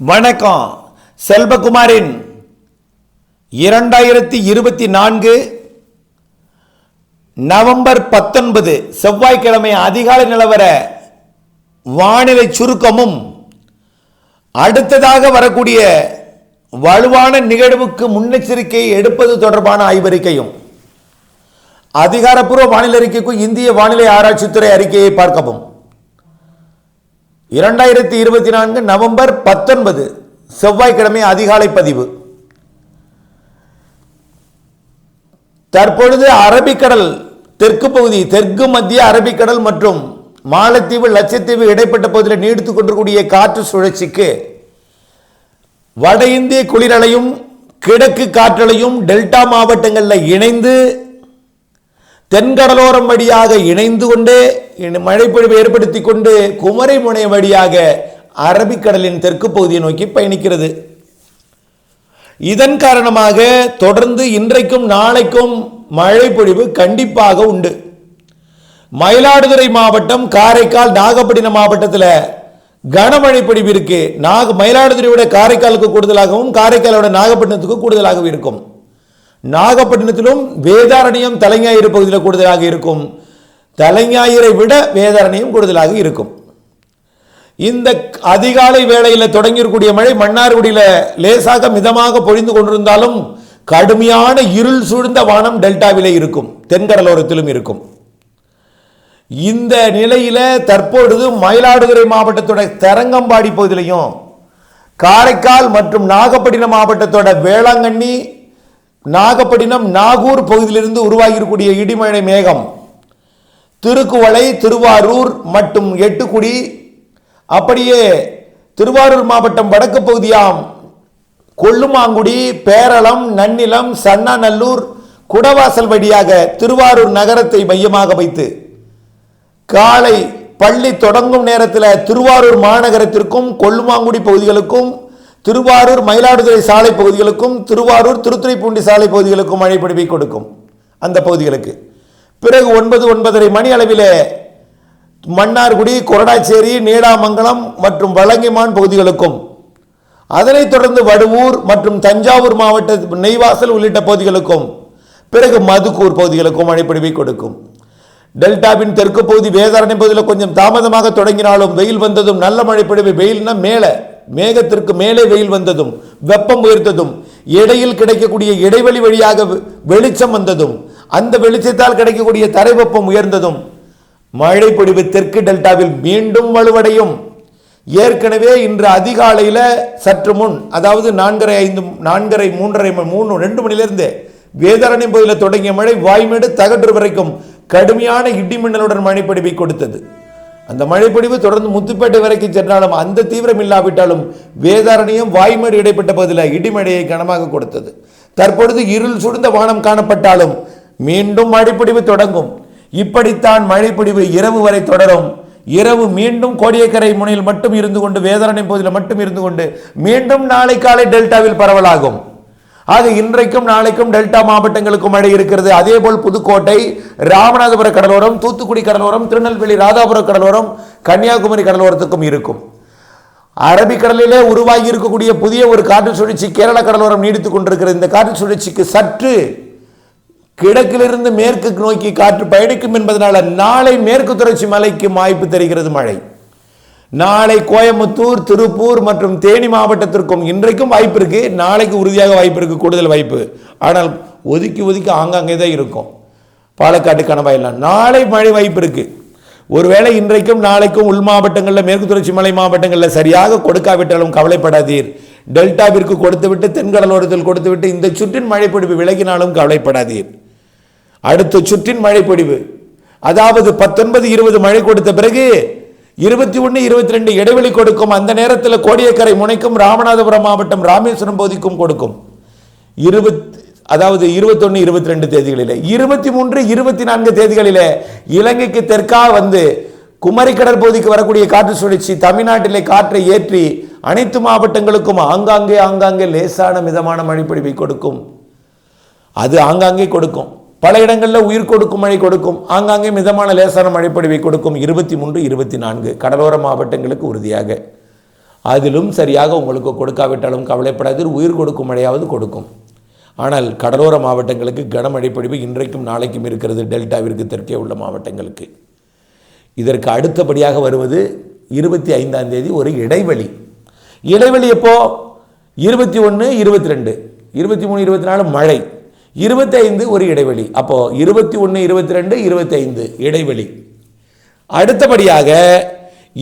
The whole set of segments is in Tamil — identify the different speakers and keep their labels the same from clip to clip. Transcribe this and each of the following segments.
Speaker 1: வணக்கம். செல்வகுமாரின் 2024 நவம்பர் 19 செவ்வாய்க்கிழமை அதிகாலை நிலவர வானிலை சுருக்கமும் அடுத்ததாக வரக்கூடிய வலுவான நிகழ்வுக்கு முன்னெச்சரிக்கை எடுப்பது தொடர்பான ஆய்வறிக்கையும். அதிகாரப்பூர்வ வானிலை அறிக்கைக்கும் இந்திய வானிலை ஆராய்ச்சித்துறை அறிக்கையை பார்க்கவும். 2024 நவம்பர் 19 செவ்வாய்க்கிழமை அதிகாலை பதிவு. தற்பொழுது அரபிக்கடல் தெற்கு பகுதி, தெற்கு மத்திய அரபிக்கடல் மற்றும் மாலத்தீவு லட்சத்தீவு இடைப்பட்ட பகுதியில் நீடித்துக் கொண்டிருக்கூடிய காற்று சுழற்சிக்கு வட இந்திய குளிரலையும் கிழக்கு காற்றலையும் டெல்டா மாவட்டங்களில் இணைந்து தென்கடலோரம் வழியாக இணைந்து கொண்டே மழைப்பொழிவை ஏற்படுத்தி கொண்டு குமரி முனை வழியாக அரபிக்கடலின் தெற்கு பகுதியை நோக்கி பயணிக்கிறது. இதன் காரணமாக தொடர்ந்து இன்றைக்கும் நாளைக்கும் மழைப்பொழிவு கண்டிப்பாக உண்டு. மயிலாடுதுறை மாவட்டம், காரைக்கால், நாகப்பட்டினம் மாவட்டத்தில் கனமழை பொழிவு இருக்கு. மயிலாடுதுறையோட காரைக்காலுக்கு கூடுதலாகவும் காரைக்காலோட நாகப்பட்டினத்துக்கு கூடுதலாகவும் இருக்கும். நாகப்பட்டினத்திலும் வேதாரண்யம் தலைஞாயிறு பகுதியில் கூடுதலாக இருக்கும். தலைஞாயிறை விட வேதாரண்யம் கூடுதலாக இருக்கும். இந்த அதிகாலை வேளையில் தொடங்கியிருக்கூடிய மழை மன்னார்குடியில் லேசாக மிதமாக பொழிந்து கொண்டிருந்தாலும் கடுமையான இருள் சூழ்ந்த வானம் டெல்டாவிலே இருக்கும், தென்கடலோரத்திலும் இருக்கும். இந்த நிலையில் தற்பொழுது மயிலாடுதுறை மாவட்டத்தோட தரங்கம்பாடி பகுதியிலையும் காரைக்கால் மற்றும் நாகப்பட்டினம் மாவட்டத்தோட வேளாங்கண்ணி, நாகப்பட்டினம், நாகூர் பகுதியிலிருந்து உருவாகியிருக்கூடிய இடிமழை மேகம் திருக்குவளை, திருவாரூர் மற்றும் எட்டுக்குடி, அப்படியே திருவாரூர் மாவட்டம் வடக்கு பகுதியாம் கொல்லுமாங்குடி, பேரளம், நன்னிலம், சன்னாநல்லூர், குடவாசல் வழியாக திருவாரூர் நகரத்தை மையமாக வைத்து காலை பள்ளி தொடங்கும் நேரத்தில் திருவாரூர் மாநகரத்திற்கும் கொல்லுமாங்குடி பகுதிகளுக்கும் திருவாரூர் மயிலாடுதுறை சாலை பகுதிகளுக்கும் திருவாரூர் திருத்துறைப்பூண்டி சாலை பகுதிகளுக்கும் மழை பொழிவை கொடுக்கும். அந்த பகுதிகளுக்கு பிறகு 9:30 மணி அளவிலே மன்னார்குடி, கொரடாச்சேரி, நீடாமங்கலம் மற்றும் வலங்கிமான் பகுதிகளுக்கும், அதனைத் தொடர்ந்து வடுவூர் மற்றும் தஞ்சாவூர் மாவட்ட நெய்வாசல் உள்ளிட்ட பகுதிகளுக்கும், பிறகு மதுக்கூர் பகுதிகளுக்கும் மழை பொழிவை கொடுக்கும். டெல்டாவின் தெற்கு பகுதி வேதாரண்யம் பகுதியில் கொஞ்சம் தாமதமாக தொடங்கினாலும் வெயில் வந்ததும் நல்ல மழை பொழிவு. வெயில்னா மேலே, மேகத்திற்கு மேலே வெயில் வந்ததும் வெப்பம் உயர்த்ததும் இடையில் கிடைக்கக்கூடிய இடைவெளி வழியாக வெளிச்சம் வந்ததும் அந்த வெளிச்சத்தால் கிடைக்கக்கூடிய தரை வெப்பம் உயர்ந்ததும் மழை பொழிவு தெற்கு டெல்டாவில் மீண்டும் வலுவடையும். ஏற்கனவே இன்று அதிகாலையில் சற்று முன், அதாவது 2 மணிலிருந்து வேதாரண்யம் பகுதியில் தொடங்கிய மழை வாய்மேடு தகற்று வரைக்கும் கடுமையான இடிமின்னலுடன் மழை பொழிவை கொடுத்தது. அந்த மழைப்பொழிவு தொடர்ந்து முத்துப்பேட்டை வரைக்கும் சென்றாலும் அந்த தீவிரம் இல்லாவிட்டாலும் வேதாரண்யம் வாய்மேடு இடைப்பட்ட பகுதியில் இடிமழையை கனமாக கொடுத்தது. தற்பொழுது இருள் சூழ்ந்த வானம் காணப்பட்டாலும் மீண்டும் மழைப்பொழிவு தொடங்கும். இப்படித்தான் மழைப்பொழிவு இரவு வரை தொடரும். இரவு மீண்டும் கோடியக்கரை முனையில் மட்டும் இருந்து கொண்டு, வேதாரண்யம் பகுதியில் மட்டும் இருந்து கொண்டு மீண்டும் நாளை காலை டெல்டாவில் பரவலாகும். ஆக இன்றைக்கும் நாளைக்கும் டெல்டா மாவட்டங்களுக்கும் மழை இருக்கிறது. அதேபோல் புதுக்கோட்டை, ராமநாதபுர கடலோரம், தூத்துக்குடி கடலோரம், திருநெல்வேலி, ராதாபுரம் கடலோரம், கன்னியாகுமரி கடலோரத்துக்கும் இருக்கும். அரபிக்கடலிலே உருவாகி இருக்கக்கூடிய புதிய ஒரு காற்று சுழற்சி கேரள கடலோரம் நீடித்துக் கொண்டிருக்கிறது. இந்த காற்று சுழற்சிக்கு சற்று கிழக்கிலிருந்து மேற்கு நோக்கி காற்று பயணிக்கும் என்பதனால நாளை மேற்கு தொடர்ச்சி மலைக்கு வாய்ப்பு தெரிகிறது மழை. நாளை கோயம்புத்தூர், திருப்பூர் மற்றும் தேனி மாவட்டத்திற்கும் இன்றைக்கும் வாய்ப்பு இருக்கு. நாளைக்கு உறுதியாக வாய்ப்பு இருக்கு, கூடுதல் வாய்ப்பு. ஆனால் ஒதுக்கி ஒதுக்கி ஆங்காங்கே தான் இருக்கும். பாலக்காடு, கணவாயெல்லாம் நாளை மழை வாய்ப்பு இருக்கு. ஒருவேளை இன்றைக்கும் நாளைக்கும் உள் மாவட்டங்களில், மேற்கு தொடர்ச்சி மலை மாவட்டங்களில் சரியாக கொடுக்காவிட்டாலும் கவலைப்படாதீர். டெல்டாவிற்கு கொடுத்துவிட்டு தென்கடலோரத்தில் கொடுத்துவிட்டு இந்த சுற்றின் மழைப்பொழிவு விலகினாலும் கவலைப்படாதீர். அடுத்த சுற்றின் மழைப்பொழிவு, அதாவது 19, 20 மழை கொடுத்த பிறகு 21, 22 இடைவெளி கொடுக்கும். அந்த நேரத்தில் கோடியக்கரை முனைக்கும், ராமநாதபுரம் மாவட்டம் ராமேஸ்வரம் பகுதிக்கும் கொடுக்கும். 21, 22 தேதிகளிலே, 23, 24 தேதிகளிலே இலங்கைக்கு தெற்காக வந்து குமரி கடற்பகுதிக்கு வரக்கூடிய காற்று சுழற்சி தமிழ்நாட்டிலே காற்றை ஏற்றி அனைத்து மாவட்டங்களுக்கும் ஆங்காங்கே லேசான மிதமான மழைப்பொழிவை கொடுக்கும். அது ஆங்காங்கே கொடுக்கும். பல இடங்களில் உயிர் கொடுக்கும் மழை கொடுக்கும், ஆங்காங்கே மிதமான லேசான மழைப்பொழிவை கொடுக்கும். 23, 24 கடலோர மாவட்டங்களுக்கு உறுதியாக. அதிலும் சரியாக உங்களுக்கு கொடுக்காவிட்டாலும் கவலைப்படாது, உயிர் கொடுக்கும் மழையாவது கொடுக்கும். ஆனால் கடலோர மாவட்டங்களுக்கு கனமழை பொழிவு இன்றைக்கும் நாளைக்கும் இருக்கிறது, டெல்டாவிற்கு தெற்கே உள்ள மாவட்டங்களுக்கு. இதற்கு அடுத்தபடியாக வருவது 25ஆம் தேதி ஒரு இடைவெளி. இடைவெளி எப்போ? 21, 22, 23, 24 மழை, 25 ஒரு இடைவெளி. அப்போ 21, 22, 25 இடைவெளி. அடுத்தபடியாக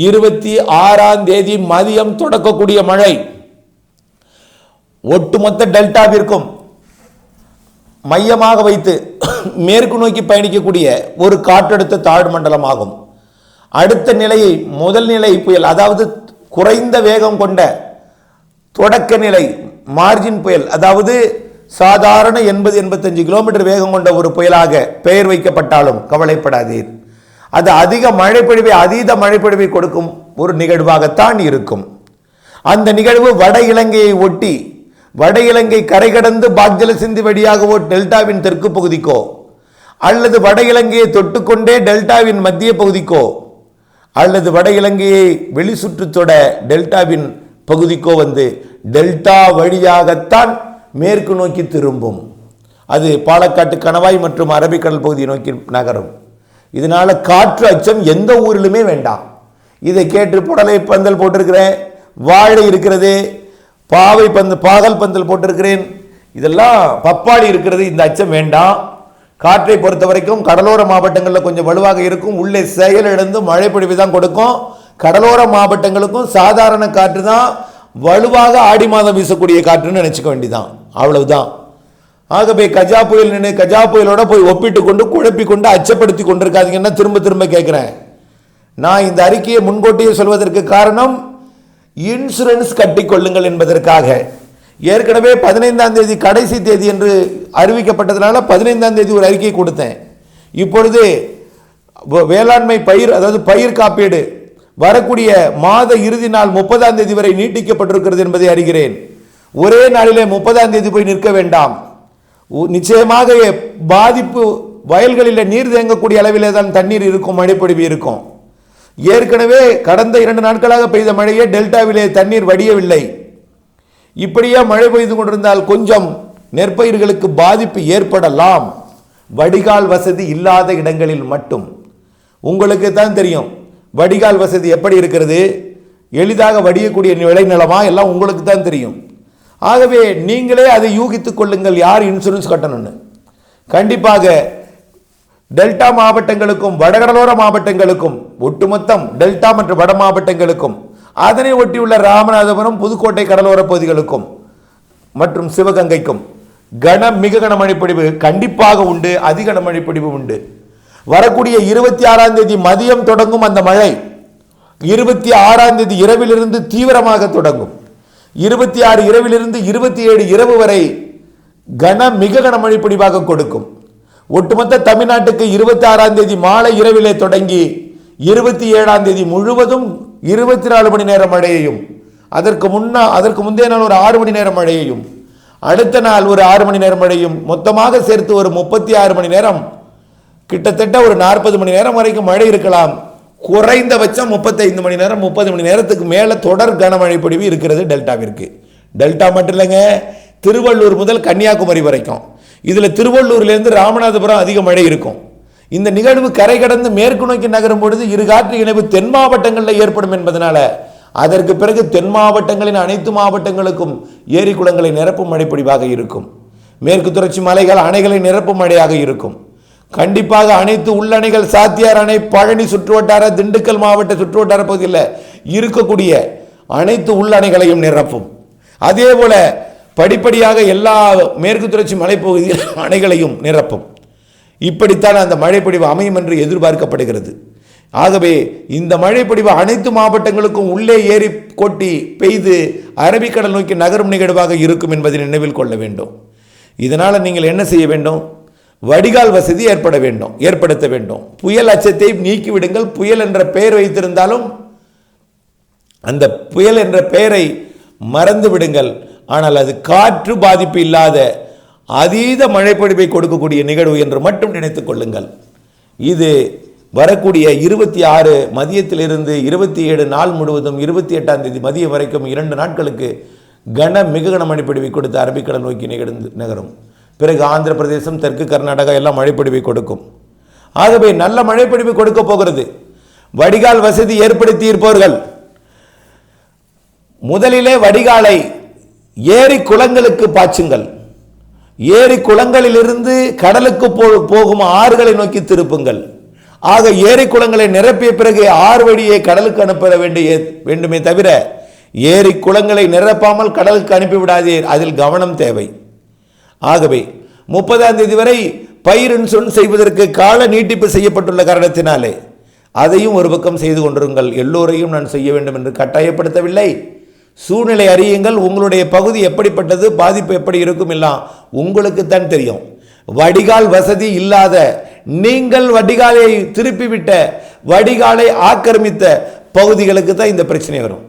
Speaker 1: 26ஆம் தேதி மதியம் தொடக்கக்கூடிய மழை ஒட்டுமொத்த டெல்டாவிற்கும் மையமாக வைத்து மேற்கு நோக்கி பயணிக்கக்கூடிய ஒரு காற்றழுத்த தாழ்வு மண்டலமாகும். அடுத்த நிலையை முதல் நிலை புயல், அதாவது குறைந்த வேகம் கொண்ட தொடக்க நிலை மார்ஜின் புயல், அதாவது சாதாரண 80-85 கிலோமீட்டர் வேகம் கொண்ட ஒரு புயலாக பெயர் வைக்கப்பட்டாலும் கவலைப்படாதீர். அது அதீத மழைப்பொழிவை கொடுக்கும் ஒரு நிகழ்வாகத்தான் இருக்கும். அந்த நிகழ்வு வட இலங்கையை ஒட்டி வட இலங்கை கரை கடந்து பாக்ஜல சிந்தி வழியாகவோ டெல்டாவின் தெற்கு பகுதிக்கோ அல்லது வட இலங்கையை தொட்டுக்கொண்டே டெல்டாவின் மத்திய பகுதிக்கோ அல்லது வட இலங்கையை வெளிசுற்றுத்தொட டெல்டாவின் பகுதிக்கோ வந்து டெல்டா வழியாகத்தான் மேற்கு நோக்கி திரும்பும். அது பாலக்காட்டு கணவாய் மற்றும் அரபிக்கடல் பகுதியை நோக்கி நகரும். இதனால காற்று அச்சம் எந்த ஊரிலுமே வேண்டாம். இதை கேட்டு புடலை பந்தல் போட்டிருக்கிறேன், வாழை இருக்கிறது, பாகல் பந்தல் போட்டிருக்கிறேன், இதெல்லாம் பப்பாளி இருக்கிறது, இந்த அச்சம் வேண்டாம். காற்றை பொறுத்த வரைக்கும் கடலோர மாவட்டங்களில் கொஞ்சம் வலுவாக இருக்கும், உள்ளே செயலிழந்து மழை பொழிவு தான் கொடுக்கும். கடலோர மாவட்டங்களுக்கும் சாதாரண காற்று தான், வலுவாக ஆடி மாதம் வீசக்கூடிய காற்றுன்னு நினைச்சுக்க வேண்டியதான், அவ்வளவுதான். ஆகவே கஜா புயலோட போய் ஒப்பிட்டு கொண்டு குழப்பி கொண்டு அச்சப்படுத்தி கொண்டிருக்காதீங்கன்னா திரும்ப திரும்ப கேட்கிறேன். நான் இந்த அறிக்கையை முன்கூட்டியே சொல்வதற்கு காரணம் இன்சூரன்ஸ் கட்டிக்கொள்ளுங்கள் என்பதற்காக. ஏற்கனவே 15ஆம் தேதி கடைசி தேதி என்று அறிவிக்கப்பட்டதுனால 15ஆம் தேதி ஒரு அறிக்கை கொடுத்தேன். இப்பொழுது வேளாண்மை பயிர், அதாவது பயிர் காப்பீடு வரக்கூடிய மாத இறுதி நாள் 30ஆம் தேதி வரை நீட்டிக்கப்பட்டிருக்கிறது என்பதை அறிகிறேன். ஒரே நாளிலே 30ஆம் தேதி போய் நிற்க வேண்டாம். நிச்சயமாக பாதிப்பு வயல்களில் நீர் தேங்கக்கூடிய அளவிலே தான் தண்ணீர் இருக்கும், மழைப்பொழிவு இருக்கும். ஏற்கனவே கடந்த 2 நாட்களாக பெய்த மழையே டெல்டாவிலே தண்ணீர் வடியவில்லை. இப்படியே மழை பெய்து கொண்டிருந்தால் கொஞ்சம் நெற்பயிர்களுக்கு பாதிப்பு ஏற்படலாம், வடிகால் வசதி இல்லாத இடங்களில் மட்டும். உங்களுக்கு தான் தெரியும் வடிகால் வசதி எப்படி இருக்கிறது, எளிதாக வடியக்கூடிய விளைநிலமா, எல்லாம் உங்களுக்கு தான் தெரியும். ஆகவே நீங்களே அதை யூகித்துக் கொள்ளுங்கள் யார் இன்சூரன்ஸ் கட்டணும்னு. கண்டிப்பாக டெல்டா மாவட்டங்களுக்கும் வடகடலோர மாவட்டங்களுக்கும், ஒட்டுமொத்தம் டெல்டா மற்றும் வட மாவட்டங்களுக்கும், அதனை ஒட்டியுள்ள ராமநாதபுரம் புதுக்கோட்டை கடலோர பகுதிகளுக்கும் மற்றும் சிவகங்கைக்கும் மிக கனமழைப்பொழிவு கண்டிப்பாக உண்டு, அதிக கனமழைப்பொழிவு உண்டு. வரக்கூடிய 26ஆம் தேதி மதியம் தொடங்கும் அந்த மழை 26ஆம் தேதி இரவிலிருந்து தீவிரமாக தொடங்கும். 26 இரவிலிருந்து 27 இரவு வரை மிக கனமழை பொழிவாக கொடுக்கும். ஒட்டுமொத்த தமிழ்நாட்டுக்கு 26ஆம் தேதி மாலை இரவிலே தொடங்கி 27ஆம் தேதி முழுவதும் 24 மணி நேரம் மழையையும், அதற்கு முந்தைய நாள் ஒரு 6 மணி நேரம் மழையையும், அடுத்த நாள் ஒரு 6 மணி நேரம் மழையும், மொத்தமாக சேர்த்து ஒரு 36 மணி நேரம், கிட்டத்தட்ட ஒரு 40 மணி நேரம் வரைக்கும் மழை இருக்கலாம். குறைந்தபட்சம் 35 மணி நேரம் 30 மணி நேரத்துக்கு மேலே தொடர் கனமழை பொழிவு இருக்கிறது டெல்டாவிற்கு. டெல்டா மட்டும் இல்லைங்க, திருவள்ளூர் முதல் கன்னியாகுமரி வரைக்கும். இதில் திருவள்ளூர்லேருந்து ராமநாதபுரம் அதிக மழை இருக்கும். இந்த நிகழ்வு கரை கடந்து மேற்கு நோக்கி நகரும் பொழுது இருகாற்று இணைவு தென் மாவட்டங்களில் ஏற்படும் என்பதனால அதற்கு பிறகு தென் மாவட்டங்களின் அனைத்து மாவட்டங்களுக்கும் ஏரி குளங்களை நிரப்பும் மழைப்பொழிவாக இருக்கும். மேற்கு தொடர்ச்சி மலைகள் அணைகளை நிரப்பும் மழையாக இருக்கும். கண்டிப்பாக அனைத்து உள்ளணைகள், சாத்தியார் அணை, பழனி சுற்றுவட்டார, திண்டுக்கல் மாவட்ட சுற்றுவட்டார பகுதியில் இருக்கக்கூடிய அனைத்து உள்ளணைகளையும் நிரப்பும். அதே போல படிப்படியாக எல்லா மேற்கு தொடர்ச்சி மலைப்பகுதியில் அணைகளையும் நிரப்பும். இப்படித்தான் அந்த மழைப்பொழிவு அமையும் என்று எதிர்பார்க்கப்படுகிறது. ஆகவே இந்த மழைப்பொழிவு அனைத்து மாவட்டங்களுக்கும் உள்ளே ஏறி கொட்டி பெய்து அரபிக்கடல் நோக்கி நகரும் நிகழ்வாக இருக்கும் என்பதை நினைவில் கொள்ள வேண்டும். இதனால் நீங்கள் என்ன செய்ய வேண்டும்? வடிகால் வசதி ஏற்படுத்த வேண்டும். புயல் அச்சத்தை நீக்கிவிடுங்கள். புயல் என்ற பெயர் வைத்திருந்தாலும் அந்த புயல் என்ற பெயரை மறந்து விடுங்கள். ஆனால் அது காற்று பாதிப்பு இல்லாத அதீத மழைப்பொழிவை கொடுக்கக்கூடிய நிகழ்வு என்று மட்டும் நினைத்துக் கொள்ளுங்கள். இது வரக்கூடிய 26 மதியத்திலிருந்து 27 நாள் முழுவதும் 28ஆம் தேதி மதியம் வரைக்கும் 2 நாட்களுக்கு மிக கனமழை பொழிவை கொடுத்து அரபிக்கடல் நோக்கி நகரும். பிறகு ஆந்திர பிரதேசம், தெற்கு கர்நாடகா எல்லாம் மழைப்பொழிவை கொடுக்கும். ஆகவே நல்ல மழைப்பொழிவு கொடுக்க போகிறது. வடிகால் வசதி ஏற்படுத்தி இருப்பவர்கள் முதலிலே வடிகாலை ஏரி குளங்களுக்கு பாய்ச்சுங்கள். ஏரி குளங்களிலிருந்து கடலுக்கு போகும் ஆறுகளை நோக்கி திருப்புங்கள். ஆக ஏரி குளங்களை நிரப்பிய பிறகு ஆறு வழியை கடலுக்கு அனுப்ப வேண்டுமே தவிர ஏரி குளங்களை நிரப்பாமல் கடலுக்கு அனுப்பிவிடாதீர். அதில் கவனம் தேவை. ஆகவே 30ஆம் தேதி வரை பயிர் இன்சூரன்ஸ் செய்வதற்கு கால நீட்டிப்பு செய்யப்பட்டுள்ள காரணத்தினாலே அதையும் ஒரு பக்கம் செய்து கொண்டிருங்கள். எல்லோரையும் நான் செய்ய வேண்டும் என்று கட்டாயப்படுத்தவில்லை. சூழ்நிலை அறியுங்கள். உங்களுடைய பகுதி எப்படிப்பட்டது, பாதிப்பு எப்படி இருக்கும் எல்லாம் உங்களுக்கு தான் தெரியும். வடிகால் வசதி இல்லாத நீங்கள் வடிகாலை திருப்பிவிட்ட வடிகாலை ஆக்கிரமித்த பகுதிகளுக்கு தான் இந்த பிரச்சனை வரும்.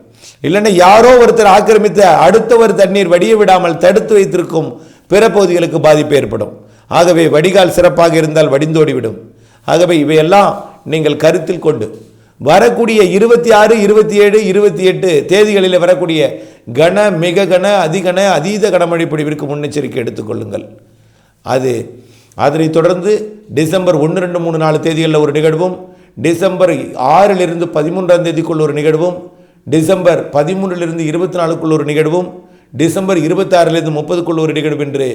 Speaker 1: இல்லைன்னா யாரோ ஒருத்தர் ஆக்கிரமித்த அடுத்தவர் தண்ணீர் வடிய விடாமல் தடுத்து வைத்திருக்கும் பிற பகுதிகளுக்கு பாதிப்பு ஏற்படும். ஆகவே வடிகால் சிறப்பாக இருந்தால் வடிந்தோடிவிடும். ஆகவே இவையெல்லாம் நீங்கள் கருத்தில் கொண்டு வரக்கூடிய 26, 27, 28 தேதிகளில் வரக்கூடிய மிக அதீத கனமழை பொழிவிற்கு முன்னெச்சரிக்கை எடுத்துக்கொள்ளுங்கள். அதனைத் தொடர்ந்து டிசம்பர் 1, 2, 3, 4 தேதிகளில் ஒரு நிகழ்வும், டிசம்பர் 6 to 13ஆம் தேதிக்குள் ஒரு நிகழ்வும், டிசம்பர் 13 to 24 ஒரு நிகழ்வும், டிசம்பர் 26 to 30 ஒரு நிகழ்வு என்று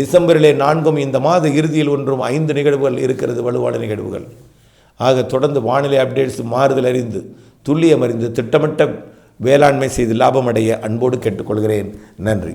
Speaker 1: டிசம்பரிலே 4 இந்த மாத இறுதியில் ஒன்றும் 5 நிகழ்வுகள் இருக்கிறது, வலுவான நிகழ்வுகள். ஆக தொடர்ந்து வானிலை அப்டேட்ஸ் மாறுதல் அறிந்து துல்லியம் அறிந்து திட்டமிட்ட வேளாண்மை செய்து லாபமடைய அன்போடு கேட்டுக்கொள்கிறேன். நன்றி.